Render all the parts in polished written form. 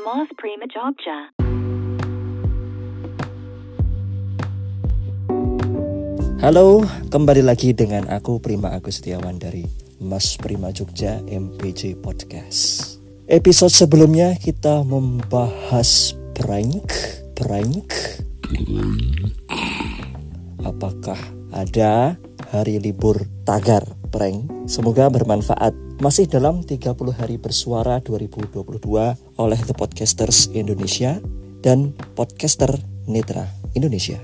Mas Prima Jogja. Halo, kembali lagi dengan aku Prima Agus Setiawan dari Mas Prima Jogja MPJ Podcast. Episode sebelumnya kita membahas prank. Apakah ada hari libur tagar prank? Semoga bermanfaat. Masih dalam 30 hari bersuara 2022 oleh The Podcasters Indonesia dan Podcaster Netra Indonesia.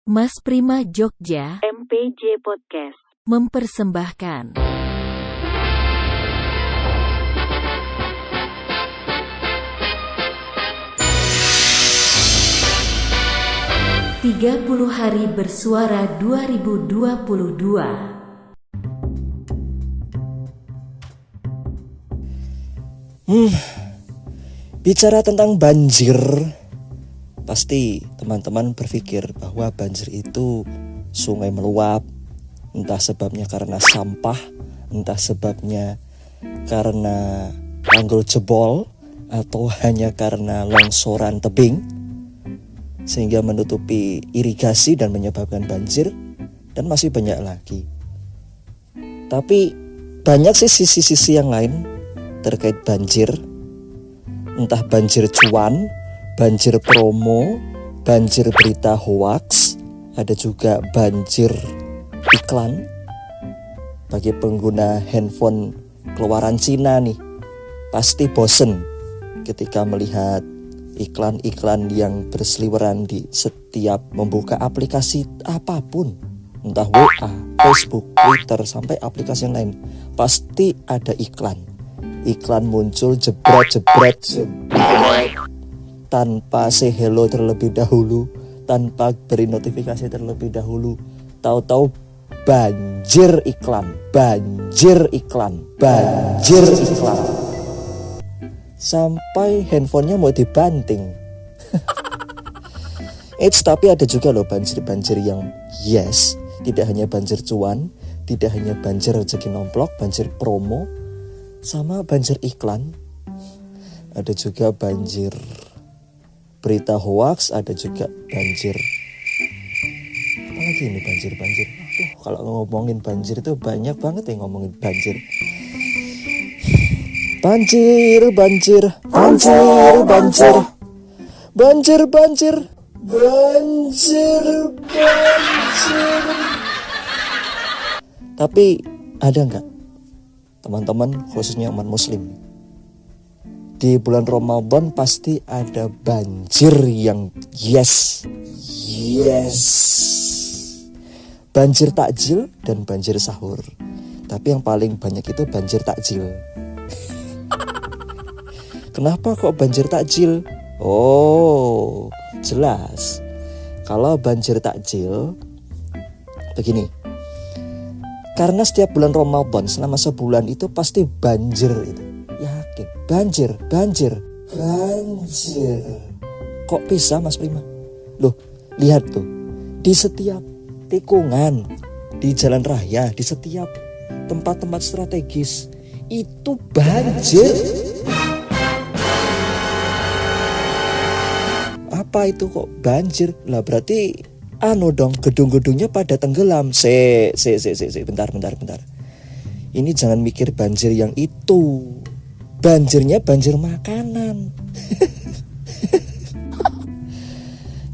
Mas Prima Jogja MPJ Podcast mempersembahkan 30 hari bersuara 2022. Bicara tentang banjir, pasti teman-teman berpikir bahwa banjir itu sungai meluap, entah sebabnya karena sampah, entah sebabnya karena tanggul jebol, atau hanya karena longsoran tebing sehingga menutupi irigasi dan menyebabkan banjir, dan masih banyak lagi. Tapi banyak sih sisi-sisi yang lain terkait banjir, entah banjir cuan, banjir promo, banjir berita hoaks, ada juga banjir iklan. Bagi pengguna handphone keluaran Cina nih, pasti bosen ketika melihat iklan-iklan yang berseliweran di setiap membuka aplikasi apapun, entah WA, Facebook, Twitter, sampai aplikasi yang lain. Pasti ada iklan. Iklan muncul jebret tanpa say hello terlebih dahulu, tanpa beri notifikasi terlebih dahulu. Tahu-tahu banjir iklan. Sampai handphonenya mau dibanting. Tapi ada juga loh banjir-banjir yang tidak hanya banjir cuan, tidak hanya banjir rezeki nomplok, banjir promo, sama banjir iklan. Ada juga banjir berita hoaks, ada juga banjir. Apalagi ini banjir. Kalau ngomongin banjir itu banyak banget yang ngomongin banjir. Banjir. Tapi ada nggak teman-teman, khususnya umat muslim, di bulan Ramadan pasti ada banjir yang banjir takjil dan banjir sahur. Tapi yang paling banyak itu banjir takjil. Kenapa kok banjir takjil? Oh, jelas. Kalau banjir takjil begini. Karena setiap bulan Ramadan selama sebulan itu pasti banjir itu. Yakin, banjir. Kok bisa Mas Prima? Loh, lihat tuh. Di setiap tikungan, di jalan raya, di setiap tempat-tempat strategis itu banjir. Apa itu kok banjir? Lah berarti dong, gedung-gedungnya pada tenggelam. Bentar. Ini jangan mikir banjir yang itu. Banjirnya banjir makanan.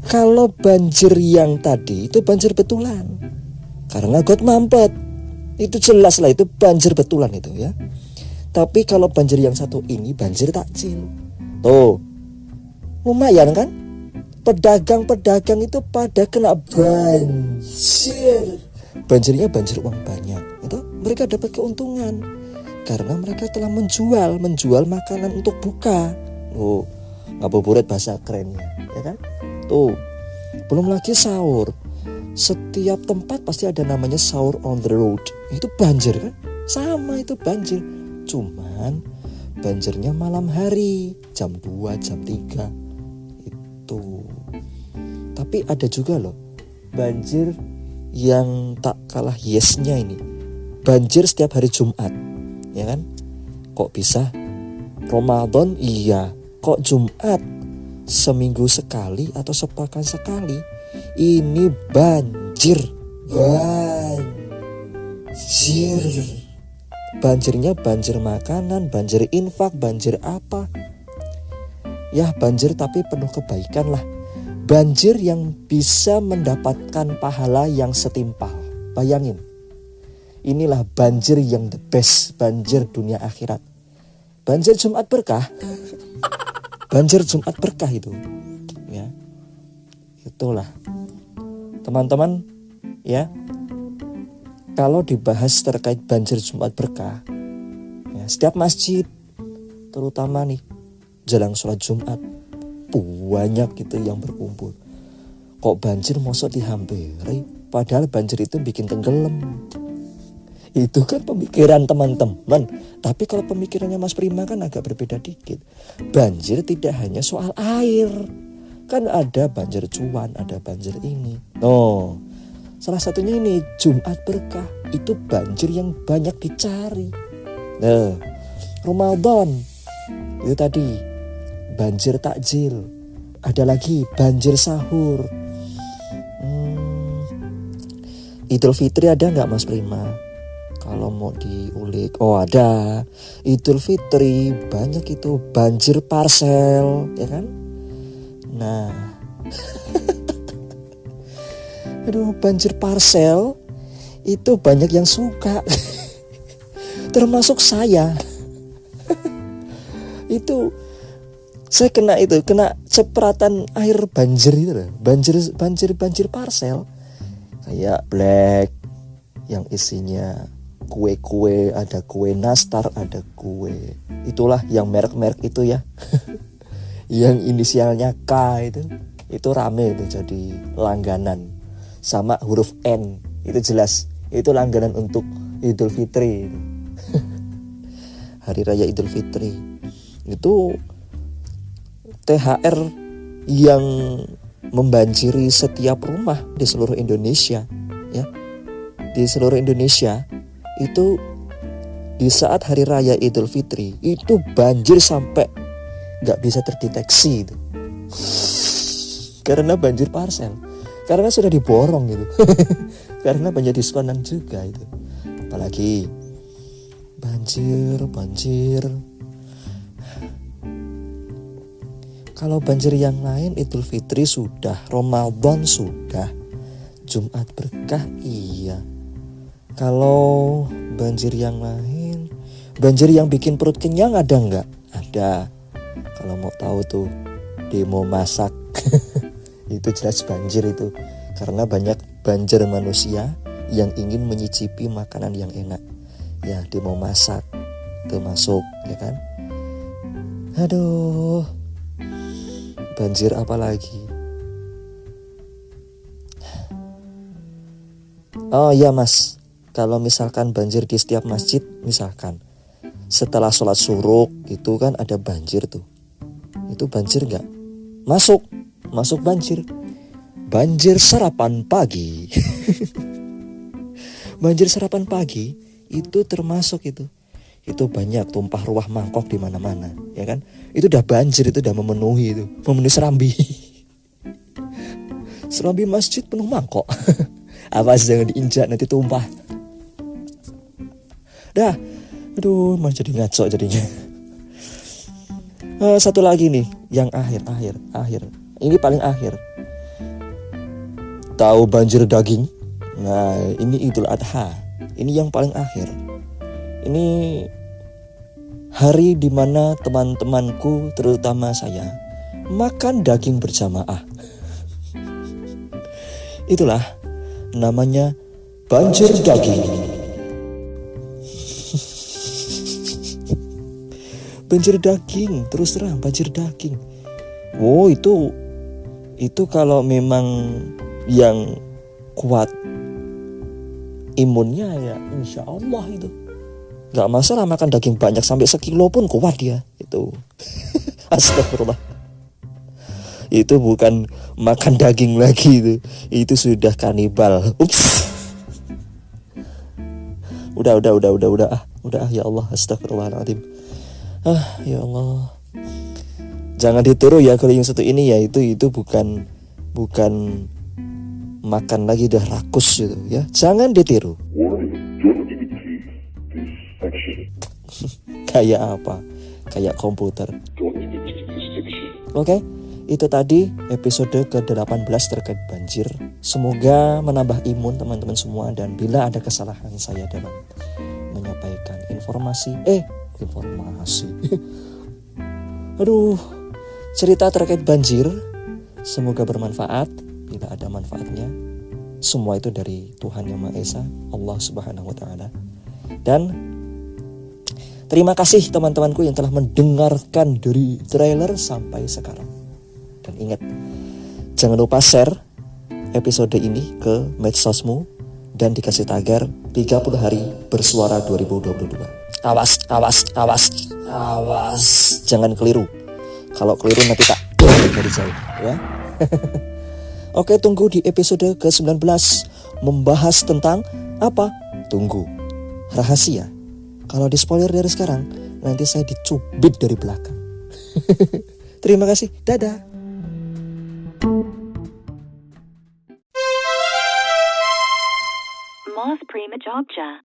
Kalau banjir yang tadi itu banjir betulan. Karena got mampet. Itu jelas lah, itu banjir betulan itu ya. Tapi kalau banjir yang satu ini banjir takjil. Tuh, lumayan kan? Pedagang-pedagang itu pada kena banjir. Banjirnya banjir uang banyak. Itu mereka dapat keuntungan karena mereka telah menjual makanan untuk buka. Oh, ngabuburit bahasa kerennya, ya kan? Tuh, belum lagi sahur. Setiap tempat pasti ada namanya sahur on the road. Itu banjir kan? Sama itu banjir. Cuman banjirnya malam hari, jam 2, jam 3. Itu. Tapi ada juga loh banjir yang tak kalah yesnya ini. Banjir setiap hari Jumat, ya kan? Kok bisa? Ramadan iya. Kok Jumat? Seminggu sekali atau sepekan sekali? Ini banjir. Banjirnya banjir makanan, banjir infak, banjir apa? Ya banjir tapi penuh kebaikan lah. Banjir yang bisa mendapatkan pahala yang setimpal. Bayangin. Inilah banjir yang the best, banjir dunia akhirat. Banjir Jumat berkah. Banjir Jumat berkah itu. Ya. Itulah. Teman-teman, ya. Kalau dibahas terkait banjir Jumat berkah, ya, setiap masjid, terutama nih jelang sholat Jumat, banyak gitu yang berkumpul. Kok banjir mosok dihampiri, padahal banjir itu bikin tenggelam. Itu kan pemikiran teman-teman. Tapi kalau pemikirannya Mas Prima kan agak berbeda dikit. Banjir tidak hanya soal air, kan ada banjir cuan, ada banjir ini. No, salah satunya ini Jumat berkah. Itu banjir yang banyak dicari. Nah, Ramadan itu tadi banjir takjil. Ada lagi banjir sahur. Idul Fitri ada nggak Mas Prima? Kalau mau diulik, oh ada. Idul Fitri banyak itu banjir parcel, ya kan? Nah, aduh banjir parcel itu banyak yang suka, termasuk saya. Itu saya kena cepratan air banjir itu loh, banjir parcel kayak black yang isinya kue-kue, ada kue nastar, ada kue itulah yang merek-merek itu ya. Yang inisialnya K itu rame itu jadi langganan. Sama huruf N itu jelas itu langganan untuk Idul Fitri. Hari Raya Idul Fitri itu THR yang membanjiri setiap rumah di seluruh Indonesia, ya. Di seluruh Indonesia itu di saat Hari Raya Idul Fitri itu banjir sampai nggak bisa terdeteksi itu. Karena banjir parcel, karena sudah diborong gitu. Karena banyak diskonan juga itu. Apalagi banjir. Kalau banjir yang lain Idul Fitri sudah, Ramadan sudah, Jumat berkah iya. Kalau banjir yang lain, banjir yang bikin perut kenyang ada nggak? Ada. Kalau mau tahu tuh demo masak. Itu jelas banjir itu. Karena banyak banjir manusia yang ingin menyicipi makanan yang enak. Ya demo masak termasuk, ya kan? Aduh. Banjir apa lagi? Oh iya Mas, kalau misalkan banjir di setiap masjid, misalkan setelah sholat syuruk itu kan ada banjir tuh. Itu banjir gak? Masuk banjir. Banjir sarapan pagi. Banjir sarapan pagi itu termasuk itu. Itu banyak tumpah ruah mangkok di mana-mana, ya kan? Itu udah banjir, itu udah memenuhi serambi. Serambi masjid penuh mangkok. Apa sih jangan diinjak nanti tumpah. Dah, aduh, mau jadi ngaco jadinya. Satu lagi nih, yang akhir. Ini paling akhir. Tahu banjir daging? Nah, ini Idul Adha. Ini yang paling akhir. Ini hari dimana teman-temanku, terutama saya, makan daging berjamaah. Itulah namanya banjir daging. Banjir daging, terus terang banjir daging. Oh itu kalau memang yang kuat imunnya ya insya Allah itu nggak masalah makan daging banyak sampai sekilo pun kuat dia itu. Astagfirullah. Itu bukan makan daging lagi itu sudah kanibal. Ups. Udah ya Allah, astagfirullahaladzim. Ya Allah. Jangan ditiru ya kalau yang satu ini ya, itu bukan makan lagi udah rakus gitu ya. Jangan ditiru. Kayak apa? Kayak komputer. Oke, itu tadi episode ke-18 terkait banjir. Semoga menambah imun teman-teman semua, dan bila ada kesalahan saya dalam menyampaikan informasi cerita terkait banjir, semoga bermanfaat. Bila ada manfaatnya, semua itu dari Tuhan Yang Maha Esa, Allah Subhanahu wa Ta'ala. Dan terima kasih teman-temanku yang telah mendengarkan dari trailer sampai sekarang. Dan ingat, jangan lupa share episode ini ke medsosmu dan dikasih tagar 30 hari bersuara 2022. Awas. Jangan keliru. Kalau keliru nanti tak dari jauh ya. Oke, tunggu di episode ke-19 membahas tentang apa? Tunggu. Rahasia. Kalau di spoiler dari sekarang, nanti saya dicubit dari belakang. Terima kasih. Dadah. Mas Prima Jogja.